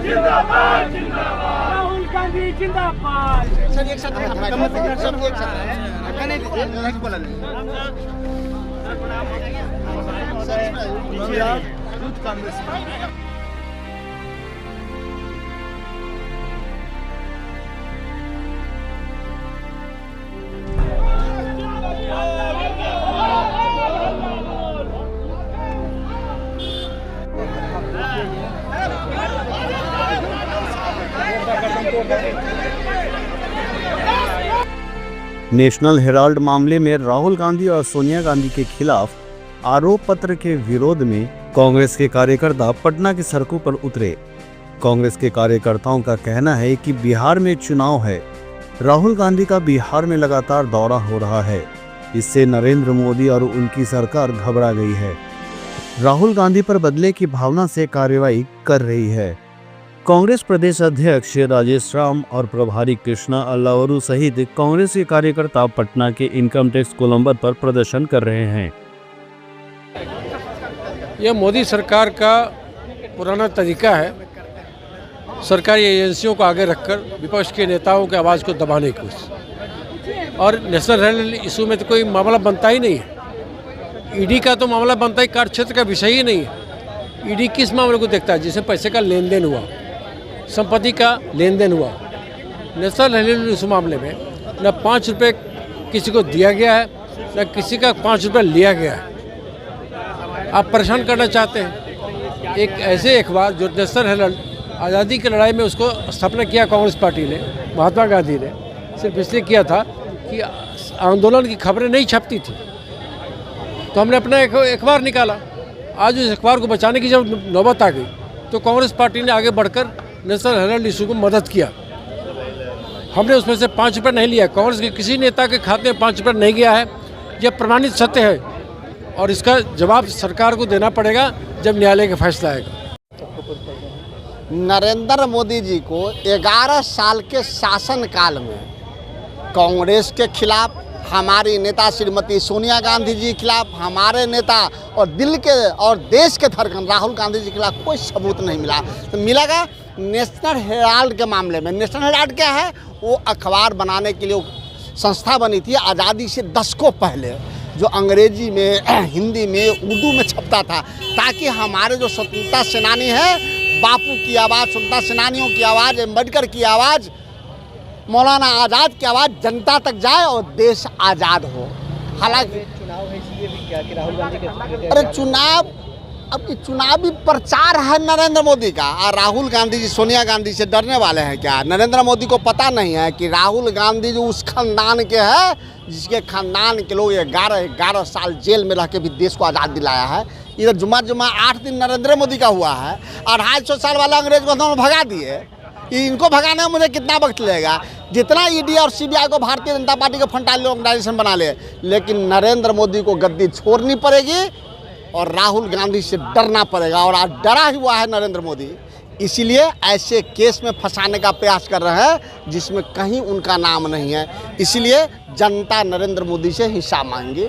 जिंदाबाद जिंदाबाद राहुल गांधी जिंदाबाद। सर एक साथ सब एक साथ कांग्रेस। नेशनल हेराल्ड मामले में राहुल गांधी और सोनिया गांधी के खिलाफ आरोप पत्र के विरोध में कांग्रेस के कार्यकर्ता पटना की सड़कों पर उतरे। कांग्रेस के कार्यकर्ताओं का कहना है कि बिहार में चुनाव है। राहुल गांधी का बिहार में लगातार दौरा हो रहा है, इससे नरेंद्र मोदी और उनकी सरकार घबरा गई है। राहुल गांधी पर बदले की भावना से कार्रवाई कर रही है। कांग्रेस प्रदेश अध्यक्ष राजेश राम और प्रभारी कृष्णा अल्लावरू सहित कांग्रेस के कार्यकर्ता पटना के इनकम टैक्स गोलंबर पर प्रदर्शन कर रहे हैं। यह मोदी सरकार का पुराना तरीका है, सरकारी एजेंसियों को आगे रखकर विपक्ष के नेताओं की आवाज़ को दबाने की कोशिश। और नेशनल हेराल्ड इशू में तो कोई मामला बनता ही नहीं है। ईडी का तो मामला बनता ही कार्य क्षेत्र का विषय ही नहीं है। ईडी किस मामले को देखता है? जिसमें पैसे का लेन देन हुआ, संपत्ति का लेन देन हुआ। नेशनल हेराल्ड इस मामले में न 5 रुपये किसी को दिया गया है, न किसी का 5 रुपये लिया गया है। आप परेशान करना चाहते हैं एक ऐसे अखबार जो नेशनल हेराल्ड आज़ादी की लड़ाई में उसको स्थापना किया कांग्रेस पार्टी ने, महात्मा गांधी ने, सिर्फ इसलिए किया था कि आंदोलन की खबरें नहीं छपती थी, तो हमने अपना एक अखबार निकाला। आज उस अखबार को बचाने की जब नौबत आ गई तो कांग्रेस पार्टी ने आगे बढ़कर नेशनल हेराल्ड इशू को मदद किया। हमने उसमें से 5 रुपये नहीं लिया। कांग्रेस के किसी नेता के खाते में 5 रुपये नहीं गया है। यह प्रमाणित सत्य है और इसका जवाब सरकार को देना पड़ेगा जब न्यायालय का फैसला आएगा। नरेंद्र मोदी जी को 11 साल के शासनकाल में कांग्रेस के खिलाफ, हमारी नेता श्रीमती सोनिया गांधी जी के खिलाफ, हमारे नेता और दिल के और देश के धड़कन राहुल गांधी जी के खिलाफ कोई सबूत नहीं मिला। तो मिलेगा नेशनल हेराल्ड के मामले में। नेशनल हेराल्ड क्या है? वो अखबार बनाने के लिए संस्था बनी थी आज़ादी से दशकों पहले, जो अंग्रेजी में, हिंदी में, उर्दू में छपता था, ताकि हमारे जो स्वतंत्रता सेनानी है, बापू की आवाज़, स्वतंत्रता सेनानियों की आवाज़, अम्बेडकर की आवाज़, मौलाना आज़ाद की आवाज़ जनता तक जाए और देश आज़ाद हो। हालांकि चुनाव है इसलिए भी क्या कि राहुल गांधी के अरे चुनाव, अब ये चुनावी प्रचार है नरेंद्र मोदी का। और राहुल गांधी जी सोनिया गांधी से डरने वाले हैं क्या? नरेंद्र मोदी को पता नहीं है कि राहुल गांधी जो उस खानदान के हैं जिसके खानदान के लोग 11 साल जेल में रह के भी देश को आज़ाद दिलाया है। इधर जुम्मा 8 दिन नरेंद्र मोदी का हुआ है और 250 साल वाला अंग्रेज को हम भगा दिए। इनको भगाने में मुझे कितना वक्त लगेगा? जितना ईडी और सीबीआई को भारतीय जनता पार्टी का फंडाल ऑर्गेनाइजेशन बना ले, लेकिन नरेंद्र मोदी को गद्दी छोड़नी पड़ेगी और राहुल गांधी से डरना पड़ेगा। और आज डरा हुआ है नरेंद्र मोदी, इसीलिए ऐसे केस में फंसाने का प्रयास कर रहे हैं जिसमें कहीं उनका नाम नहीं है। इसलिए जनता नरेंद्र मोदी से हिसाब मांगे।